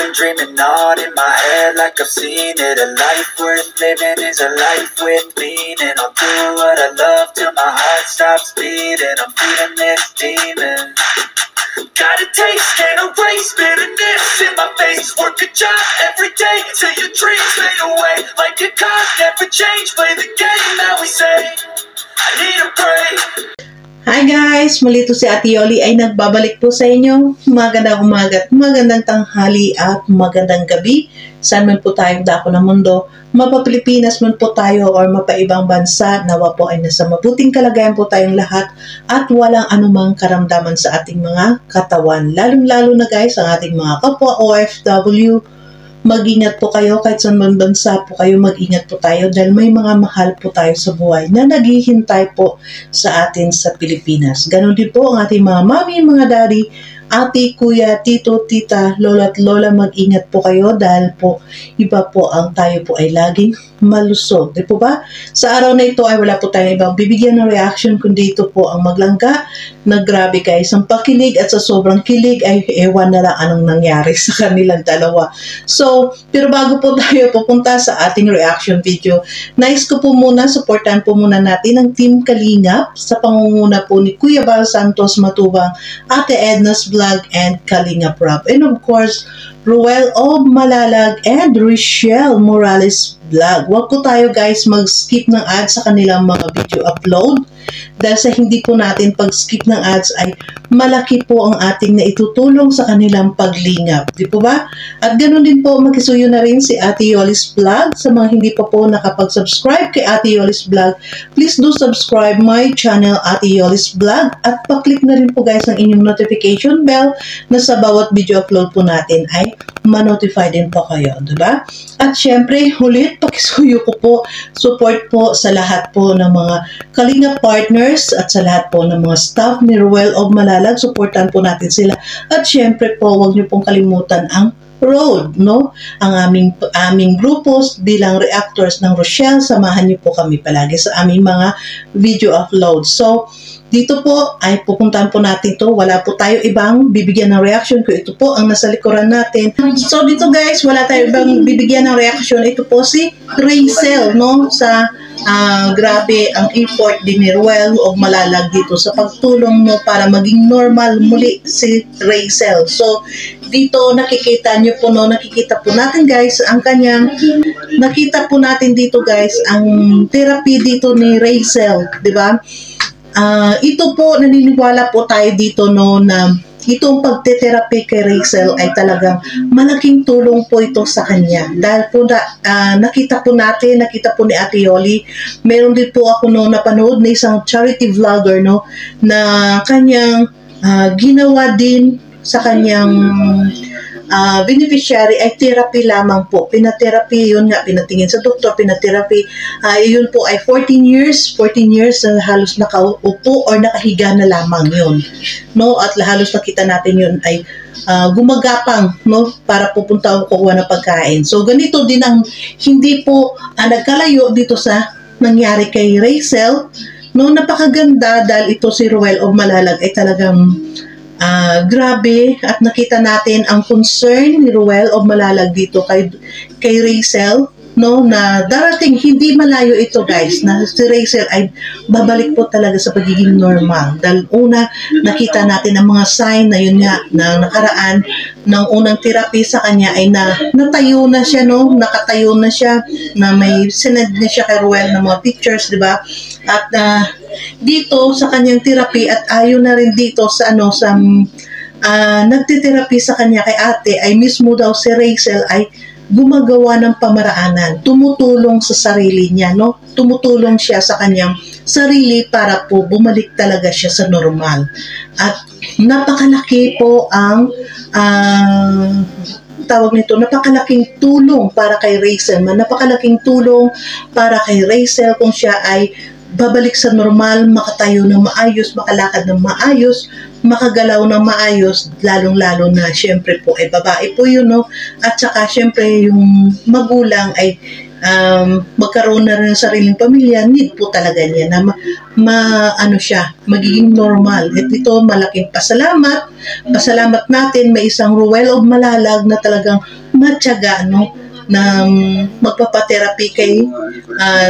been dreaming on in my head like I've seen it. A life worth living is a life with meaning. I'll do what I love till my heart stops beating. I'm feeding this demon. Got a taste, can't erase bitterness in my face. Work a job every day till your dreams fade away. Like a card, never change. Play the game that we say. I need a break. Hi guys! Muli ito si Ate Yoli ay nagbabalik po sa inyo. Magandang umaga at magandang tanghali at magandang gabi. Saan man po tayong dako ng mundo, mapa-Pilipinas man po tayo or mapa-ibang bansa, nawa po ay nasa mabuting kalagayan po tayong lahat at walang anumang karamdaman sa ating mga katawan. Lalong-lalo na guys, ang ating mga kapwa OFW, mag-ingat po kayo kahit saan man bansa po kayo, mag-ingat po tayo dahil may mga mahal po tayo sa buhay na naghihintay po sa atin sa Pilipinas. Ganon din po ang ating mga mami, mga daddy, ate, kuya, tito, tita, lola at lola, mag-ingat po kayo dahil po iba po ang tayo po ay laging malusog. Di po ba? Sa araw na ito ay wala po tayong ibang bibigyan ng reaction kundi ito po ang maglangga na grabe guys. Ang pakilig at sa sobrang kilig ay ewan na lang anong nangyari sa kanilang dalawa. So, pero bago po tayo pupunta sa ating reaction video, nais ko po muna, supportan po muna natin ang Team Kalingap sa pangunguna po ni Kuya Bal Santos Matubang, Ate Edna's Vlog and Kalingap Rap. And of course, Ruel of Malalag and Rochelle Morales Vlog. Huwag po tayo guys mag-skip ng ads sa kanilang mga video upload dahil sa hindi po natin pag-skip ng ads ay malaki po ang ating naitutulong sa kanilang paglingap. Di po ba? At ganoon din po makisuyo na rin si Ate Yoli's Vlog. Sa mga hindi pa po nakapag-subscribe kay Ate Yoli's Vlog, please do subscribe my channel Ate Yoli's Vlog at pa-click na rin po guys ang inyong notification bell na sa bawat video upload po natin ay ma-notify din po kayo. Diba? At syempre, ulit, pakisuyo ko po, support po sa lahat po ng mga Kalingap partners at sa lahat po ng mga staff ni Ruel of Malalag. Supportan po natin sila. At syempre po, huwag niyo pong kalimutan ang Road, no? Ang aming grupos bilang reactors ng Rochelle. Samahan niyo po kami palagi sa aming mga video upload. So, dito po ay pupuntahan po natin ito. Wala po tayo ibang bibigyan ng reaction ko. Ito po ang nasa likuran natin. So, dito guys, wala tayo ibang bibigyan ng reaction. Ito po si Rachel, no? Sa grabe ang effort din ni Ruel o Malalag dito sa pagtulong mo para maging normal muli si Rachel. So, dito nakikita nyo po, no, nakikita po natin guys ang kanyang, nakita po natin dito guys ang therapy dito ni Rachel, di ba? Ito po, naniniwala po tayo dito, no, na itong pagte-therapy kay Rachel ay talagang malaking tulong po ito sa kanya. Dahil po nakita po natin, nakita po ni Ate Yoli, meron din po ako no napanood na isang charity vlogger, no, na kanyang ginawa din sa kanyang beneficiary ay therapy lamang po. Pinatherapy, yun nga, pinatingin sa doktor, pinatherapy. Yun po ay 14 years na halos nakaupo or nakahiga na lamang yun. No? At halos nakita natin yun ay gumagapang, no, para pupunta o kukuha ng pagkain. So, ganito din ang hindi po nagkalayo dito sa nangyari kay Rachel. No, napakaganda dahil ito si Ruel of Malalag ay talagang grabe at nakita natin ang concern ni Ruel of Malalag dito kay Rachel, no, na darating hindi malayo ito guys na si Rachel ay babalik po talaga sa pagiging normal dahil una nakita natin ang mga sign na yun nga na nakaraan ng unang therapy sa kanya ay natayo na siya, no, nakatayo na siya, na may sinend na siya kay Ruel ng mga pictures, di ba? At dito sa kanyang therapy at ayon na rin dito sa nagtitherapy sa kanya kay ate ay mismo daw si Rachel ay gumagawa ng pamaraanan, tumutulong sa sarili niya, no? Tumutulong siya sa kanyang sarili para po bumalik talaga siya sa normal. At napakalaki po ang tawag nito, napakalaking tulong para kay Rachel, napakalaking tulong para kay Rachel kung siya ay babalik sa normal, makatayo ng maayos, makalakad ng maayos, makagalaw ng maayos, lalong-lalo na syempre po ay babae po yun, no? At saka syempre yung magulang ay magkaroon na rin ng sariling pamilya, need po talaga niya na magiging normal. At ito, malaking pasalamat natin, may isang Ruel of Malalag na talagang matyaga, no, na magpapatherapy kay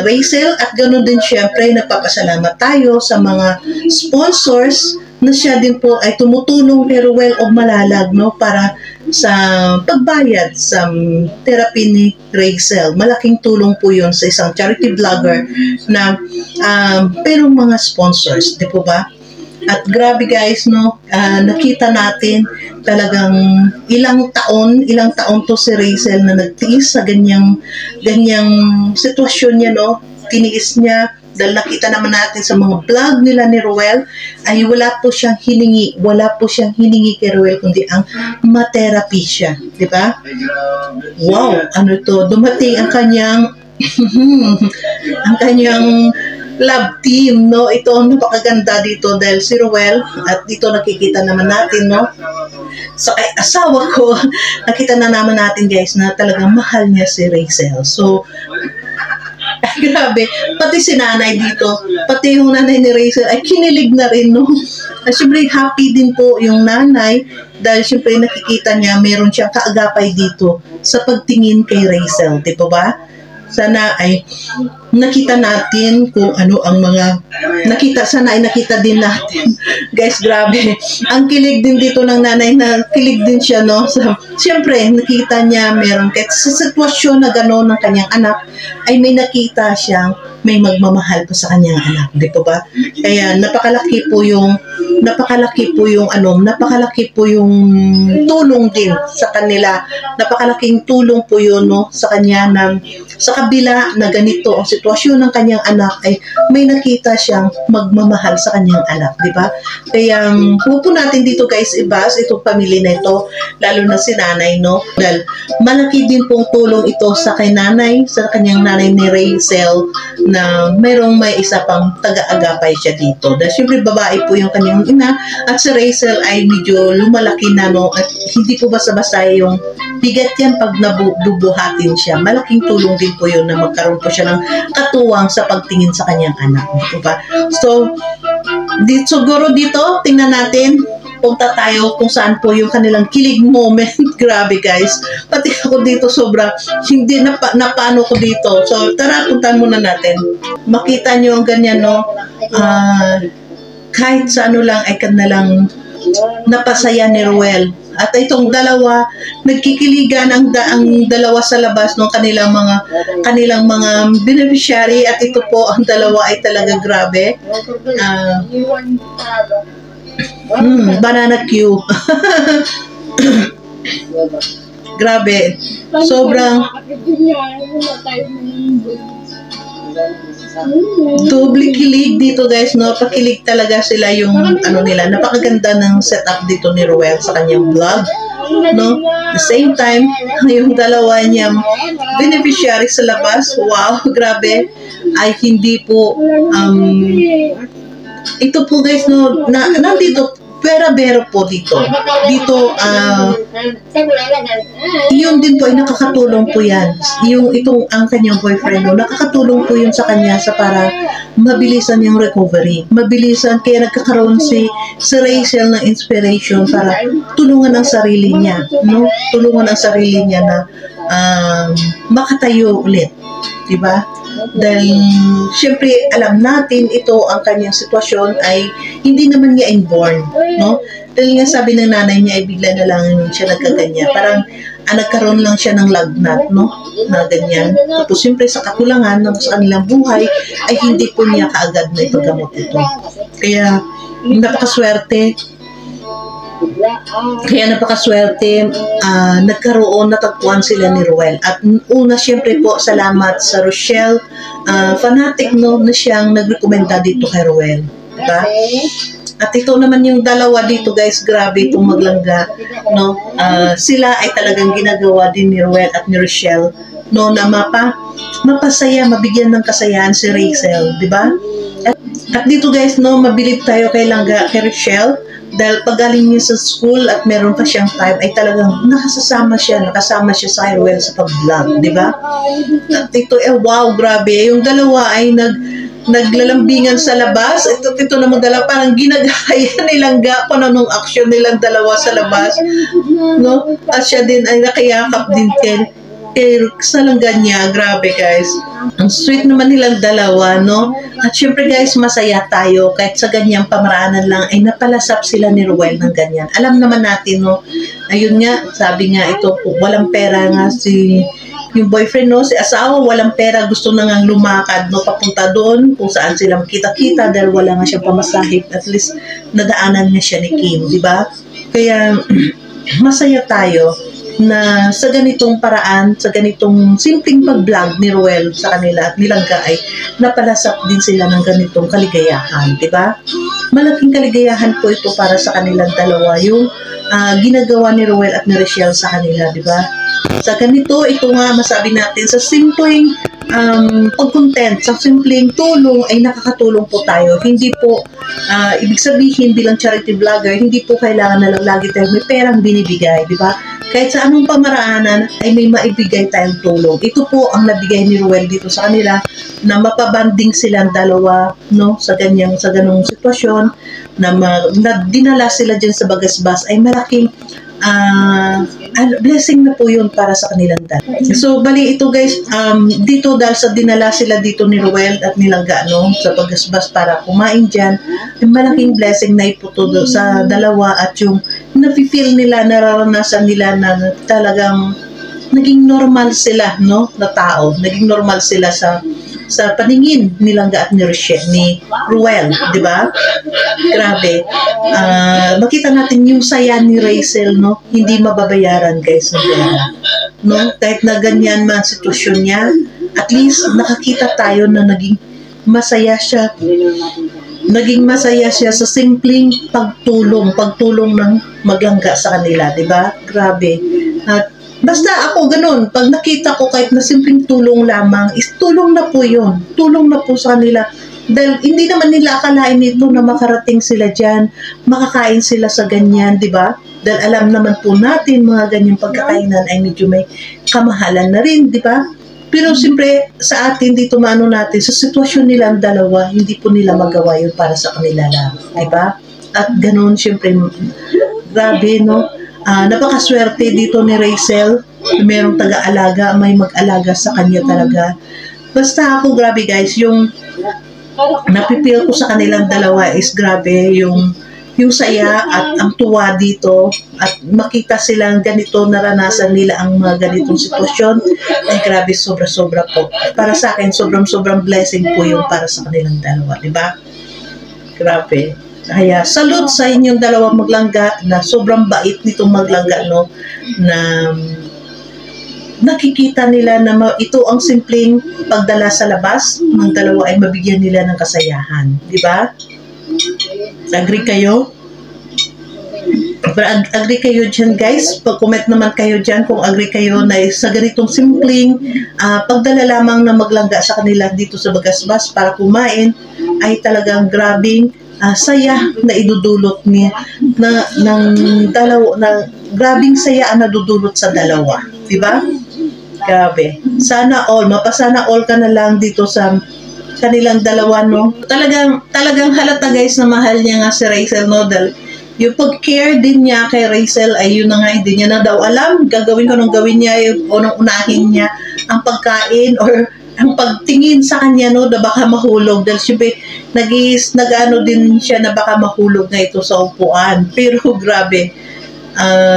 Rachel, at ganoon din syempre nagpapasalamat tayo sa mga sponsors na siya din po ay tumutulong kay Ruel of Malalag, no, para sa pagbayad sa therapy ni Rachel. Malaking tulong po yun sa isang charity vlogger na pero mga sponsors, di po ba? At grabe guys, no, nakita natin talagang ilang taon to si Rachel na nagtiis sa ganyang sitwasyon niya, no. Tiniis niya dahil nakita naman natin sa mga vlog nila ni Ruel ay wala po siyang hiningi kay Ruel kundi ang ma-therapy siya, di ba? Wow, ano to, dumating ang kanyang love team, no. Ito ang napakaganda dito dahil si Ruel, at dito nakikita naman natin, no, sa asawa ko, nakita na naman natin guys na talagang mahal niya si Rachel. So grabe, pati si nanay dito, pati yung nanay ni Rachel ay kinilig na rin, no. At syempre happy din po yung nanay dahil syempre nakikita niya meron siyang kaagapay dito sa pagtingin kay Rachel, di ba? Sana ay nakita natin kung ano ang mga nakita din natin. Guys, grabe. Ang kilig din dito ng nanay, na kilig din siya, no. Siyempre, nakita niya meron, kahit sa sitwasyon na gano'n ng kanyang anak, ay may nakita siyang may magmamahal po sa kanyang anak, di po ba? Kaya napakalaki po yung tulong din sa kanila. Napakalaking tulong po yun, no, sa kanya na sa kabila na ganito ang sitwasyon ng kanyang anak ay may nakita siyang magmamahal sa kanyang anak, di ba? Kaya huwag po natin dito guys ibas itong pamilya na ito, lalo na si nanay, no? Dahil malaki din pong tulong ito sa nanay, sa kanyang nanay ni Rachel, na may isa pang taga-agapay siya dito. Dahil syempre babae po yung kanyang ina, at si Rachel ay medyo lumalaki na, no, at hindi po basta-basta yung bigat yan pag nabubuhatin siya. Malaking tulong din po yun na magkaroon po siya ng katuwang sa pagtingin sa kanyang anak, di ba? So, siguro dito, tingnan natin, punta tayo kung saan po yung kanilang kilig moment. Grabe guys, pati ako dito sobra hindi napano ko dito. So tara, puntahan muna natin. Makita nyo ang ganyan, no, kahit sa ano lang ay kanilang napasaya ni Ruel. At itong dalawa, nagkikiligan ang dalawa sa labas ng kanilang mga beneficiary, at ito po ang dalawa ay talaga grabe. Banana Q. Grabe. Sobrang doble kilig dito guys, no. Pakilig talaga sila yung ano nila. Napakaganda ng setup dito ni Ruel sa kanyang vlog, no. The same time, yung dalawa niyang beneficiary sa labas, wow, grabe. Ay hindi po ito po guys, no, nandito pera-bero po dito. Yun din po ay nakakatulong po yan. Ang kanyang boyfriend, no, nakakatulong po yun sa kanya sa para mabilisan yung recovery. Mabilisan, kaya nagkakaroon si Rachel ng inspiration para tulungan ang sarili niya, no? Tulungan ang sarili niya na makatayo ulit. Diba? Dahil syempre alam natin ito ang kanyang sitwasyon ay hindi naman niya inborn, no? Dahil nga sabi ng nanay niya ay bigla na lang siya nagkaganya, parang nagkaroon lang siya ng lagnat, no, na ganyan. Tapos syempre sa kakulangan ng sa kanilang buhay ay hindi po niya kaagad na ipagamot ito. Kaya napakaswerte, natagpuan sila ni Ruel. At una, syempre po, salamat sa Rochelle fanatic, no, na siyang nagrekomenda dito kay Ruel, diba? At ito naman yung dalawa dito guys, grabe itong maglangga, no. Sila ay talagang ginagawa din ni Ruel at ni Rochelle, no, na mapasaya, mabigyan ng kasayahan si Rachel, diba? At dito guys, no, mabilib tayo kay Rochelle, Dahil pagaling niya sa school at meron pa siyang time, ay talagang nakasama siya sa Ruel sa pag-vlog, di ba? At ito, wow, grabe. Yung dalawa ay naglalambingan sa labas. Ito naman dalawa, parang ginagaya nilang kung anong action nilang dalawa sa labas. No? At siya din ay nakayakap din sa langgan niya. Grabe, guys. Ang sweet naman nilang dalawa, no? At syempre, guys, masaya tayo. Kahit sa ganyang pamaraanan lang, ay napalasap sila ni Ruel ng ganyan. Alam naman natin, no? Ayun nga, sabi nga ito, walang pera nga yung boyfriend, no? Si asawa, walang pera, gusto na nga lumakad, no? Papunta doon, kung saan sila makita-kita dahil wala nga siyang pamasahit. At least, nadaanan niya siya ni Kim, di ba? Kaya, masaya tayo na sa ganitong paraan, sa ganitong simpleng pag-vlog ni Ruel sa kanila at nilangga ay napalasap din sila ng ganitong kaligayahan, di ba? Malaking kaligayahan po ito para sa kanilang dalawa, yung ginagawa ni Ruel at ni Rachelle sa kanila, di ba? Sa ganito, ito nga masabi natin, sa simpleng pag-content, sa simpleng tulong ay nakakatulong po tayo. Hindi po, ibig sabihin bilang charity vlogger, hindi po kailangan na lang lagi tayo may perang binibigay, di ba? Kahit sa anong pamaraanan ay may maibigay tayong tulong. Ito po ang nabigay ni Ruel dito sa kanila na mapabanding silang dalawa, no, sa ganong sitwasyon na dinala sila dyan sa Bagasbas ay malaking blessing na po yun para sa kanilang dalawa. So, bali ito guys, dito dahil sa dinala sila dito ni Ruel at nilangga, no, sa Bagasbas para kumain dyan, ay malaking blessing na iputo sa dalawa at yung nafe-feel nila, nararanasan nila na talagang naging normal sila, no, na tao. Naging normal sila sa paningin nilangga at ni Ruel, di ba? Grabe. Makita natin yung saya ni Rachel, no? Hindi mababayaran, guys, no? Kahit na ganyan man sitwasyon niya, at least nakakita tayo na naging masaya siya. Naging masaya siya sa simpleng pagtulong ng maglangga sa kanila, di ba? Grabe. At basta ako ganun, pag nakita ko kahit na simpleng tulong lamang, is tulong na po yun. Tulong na po sa kanila. Dahil hindi naman nila akalain nito na makarating sila dyan, makakain sila sa ganyan, di ba? Dahil alam naman po natin, mga ganyang pagkakainan ay medyo may kamahalan na rin, di ba? Pero siyempre, sa atin dito maano natin, sa sitwasyon nilang dalawa, hindi po nila magawa yun para sa kanila lang, di ba? At ganun, siyempre, grabe, no? Napakaswerte dito ni Rachel, merong taga-alaga, may mag-alaga sa kanya talaga. Basta ako, grabe guys, yung napipil ko sa kanilang dalawa is grabe, yung saya at ang tuwa dito at makita silang ganito, naranasan nila ang mga ganitong sitwasyon, ay grabe, sobra-sobra po. Para sa akin, sobrang blessing po yung para sa kanilang dalawa, di ba? Grabe. Kaya salute sa inyong dalawang maglangga na sobrang bait nitong maglangga, no, na nakikita nila na ito ang simpleng pagdala sa labas ng dalawa ay mabigyan nila ng kasayahan, di ba? Agree kayo? Agree kayo dyan, guys? Pag-comment naman kayo dyan kung agree kayo na sa ganitong simpleng pagdala lamang na maglangga sa kanila dito sa Bagasbas para kumain ay talagang grabing saya na idudulot niya ng dalawa, na grabing saya ang nadudulot sa dalawa, di ba? Grabe. Sana all, mapasana all ka na lang dito sa kanilang dalawa, no? Talagang halata guys na mahal niya nga si Rachel, no? Dahil yung pag-care din niya kay Rachel ay yun na nga, hindi niya na daw alam, gagawin ko nung gawin niya, o nung unahin niya ang pagkain or ang pagtingin sa kanya, no, na baka mahulog. Dahil siyempre, nag-ano din siya na baka mahulog na ito sa upuan. Pero grabe,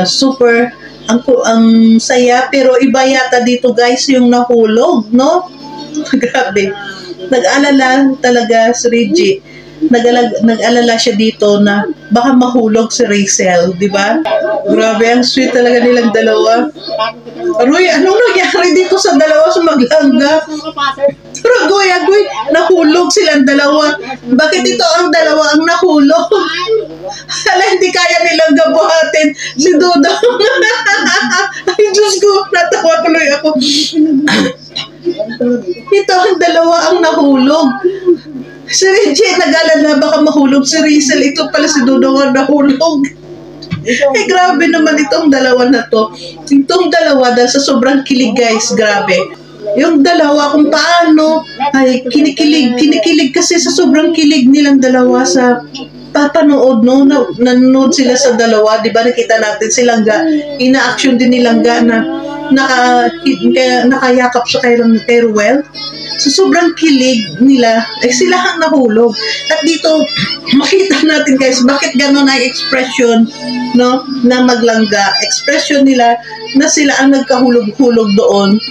super, ang saya. Pero iba yata dito guys yung nahulog, no? Grabe. Nag-alala talaga si Reggie. Nag-alala siya dito na baka mahulog si Rachel, di ba? Grabe, ang sweet talaga nilang dalawa. Aroy, anong nangyari dito sa dalawa sa maglangga? Pero agoy, nahulog silang dalawa. Bakit ito ang dalawa ang nahulog? Hala, hindi kaya nilang gabuhatin si Dudong. Ay, Diyos ko, natawa tuloy ako. Ito ang dalawa ang nahulog. Si Reggie, nag-alala, baka mahulog si Rizel. Ito pala si Dudong ang nahulog. Eh, grabe naman itong dalawa na to. Itong dalawa, dahil sa sobrang kilig, guys, grabe. Yung dalawa, kung paano, ay, kinikilig kasi sa sobrang kilig nilang dalawa sa papanood, no? Nanonood sila sa dalawa, di ba? Nakita natin silang ina-action din nilang na nakayakap siya kay Ruel. So, sobrang kilig nila, ay sila ang nahulog. At dito, makita natin guys, bakit gano'n ang expression, no, na maglangga. Expression nila na sila ang nagkahulog-hulog doon,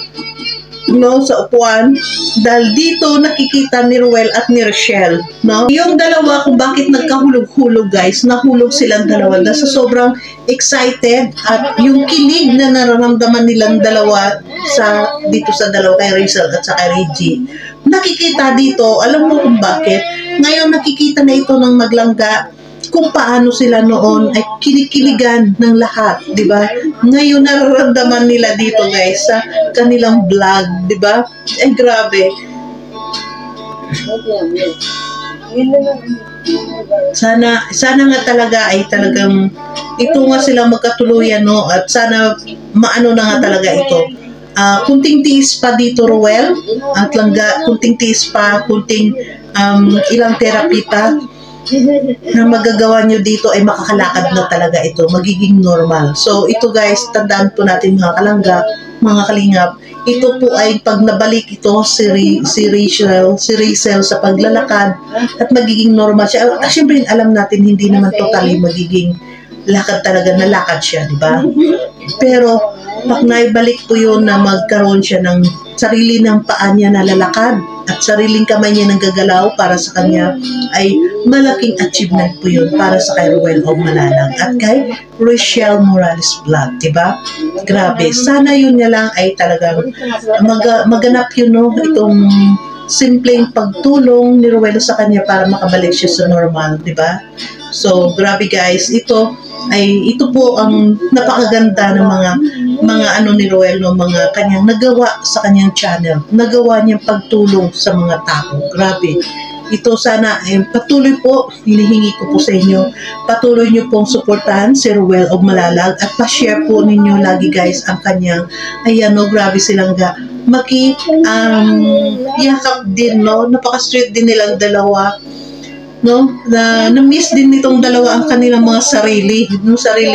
no, sa upuan. Dahil dito, nakikita ni Ruel at ni Rochelle, no. Yung dalawa, kung bakit nagkahulog-hulog guys, nahulog silang dalawa. Dahil sa sobrang excited at yung kilig na nararamdaman nilang dalawa dito sa dalawa kay Rizel at sa kay Reggie. Nakikita dito, alam mo kung bakit? Ngayon nakikita na ito ng maglangga kung paano sila noon ay kinikiligan ng lahat, di ba? Ngayon nararamdaman nila dito guys sa kanilang vlog, di ba? Eh grabe. Sana nga talaga ay talagang ito nga silang magkatuluyan, no, at sana maano na nga talaga ito. Kunting tiis pa dito, Ruel, at langga, kunting tiis pa, kunting ilang therapy pa na magagawa nyo dito ay makakalakad na talaga ito, magiging normal. So ito guys, tandaan po natin mga kalangga, mga kalingap, ito po ay pag nabalik ito si Rizel sa paglalakad at magiging normal siya. Siyempre alam natin hindi naman totally magiging lakad talaga, na lakad siya, di ba? Pero pag naibalik po yun na magkaroon siya ng sarili ng paa niya na lalakad at sariling kamay niya nang gagalaw para sa kanya, ay malaking achievement po yun para sa kay Ruel o Malalang at kay Rochelle Morales Vlog, diba? Grabe, sana yun nga lang ay talagang maganap yun, no? Itong simpleng pagtulong ni Ruel sa kanya para makabalik siya sa normal, diba? So, grabe guys, ito po ang napakaganda ng mga ano ni Ruel, no, mga kanyang nagawa sa kanyang channel, nagawa niyang pagtulong sa mga tao. Grabe. Ito sana patuloy po, hinihingi ko po sa inyo, patuloy niyo pong suportahan si Ruel o Malalag at pa-share po ninyo lagi guys ang kanyang, ayan, no, grabe silang yakap din, no, napaka-sweet din nilang dalawa, no, na-miss din nitong dalawa ang kanilang mga sarili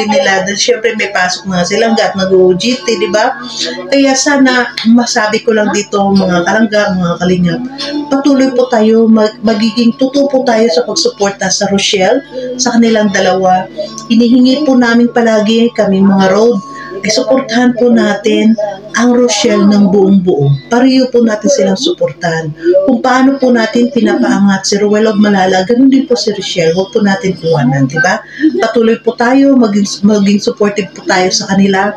nila, dahil syempre may pasok na silang at nag-OGT, di ba? Kaya sana masabi ko lang dito mga kalangga, mga kalingap, patuloy po tayo, magiging totoo po tayo sa pagsuporta sa Rochelle, sa kanilang dalawa. Hinihingi po namin palagi kami mga road, ay suportahan po natin ang Rochelle ng buong buo. Pareho po natin silang suportahan. Kung paano po natin pinapaangat si Ruel o Malalag, ganun din po si Rochelle. Huwag po natin iwanan, di ba? Patuloy po tayo, maging supportive po tayo sa kanila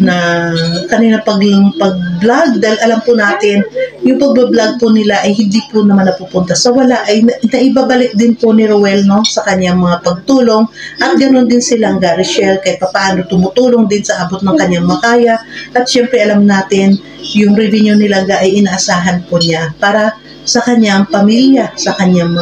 na kanina pag-vlog, dahil alam po natin yung pag-vlog po nila ay hindi po naman napupunta sa wala, ay naibabalik din po ni Ruel, no, sa kanyang mga pagtulong, at ganoon din silang Rochelle kahit paano tumutulong din sa abot ng kanyang makaya. At syempre alam natin yung revenue nila ay inaasahan po niya para sa kanyang pamilya, sa kanyang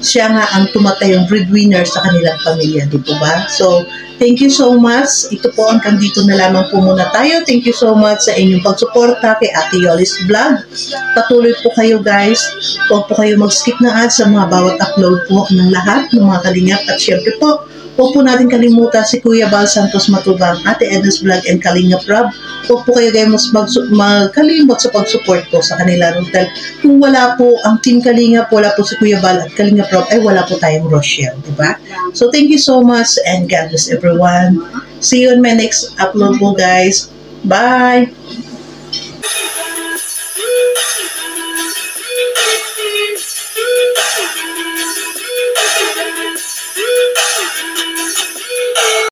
siya nga ang tumatayong breadwinner sa kanilang pamilya, di po ba? So, thank you so much. Ito po, hanggang dito na lamang po muna tayo. Thank you so much sa inyong pagsuporta kay Ate Yoli's Vlog. Patuloy po kayo guys. Huwag po kayo mag-skip na ads sa mga bawat upload po ng lahat ng mga kalingap. At syempre po, huwag po natin kalimutan si Kuya Bal Santos Matubang, Ate Edna's Vlog and Kalingap Rob. Huwag po kayo guys magkalimot sa pag-support po sa kanila. Dahil kung wala po ang Team Kalingap, wala po si Kuya Bal at Kalingap Rob, ay wala po tayong Rochelle, diba? So thank you so much and God bless everyone. See you on my next upload po guys. Bye!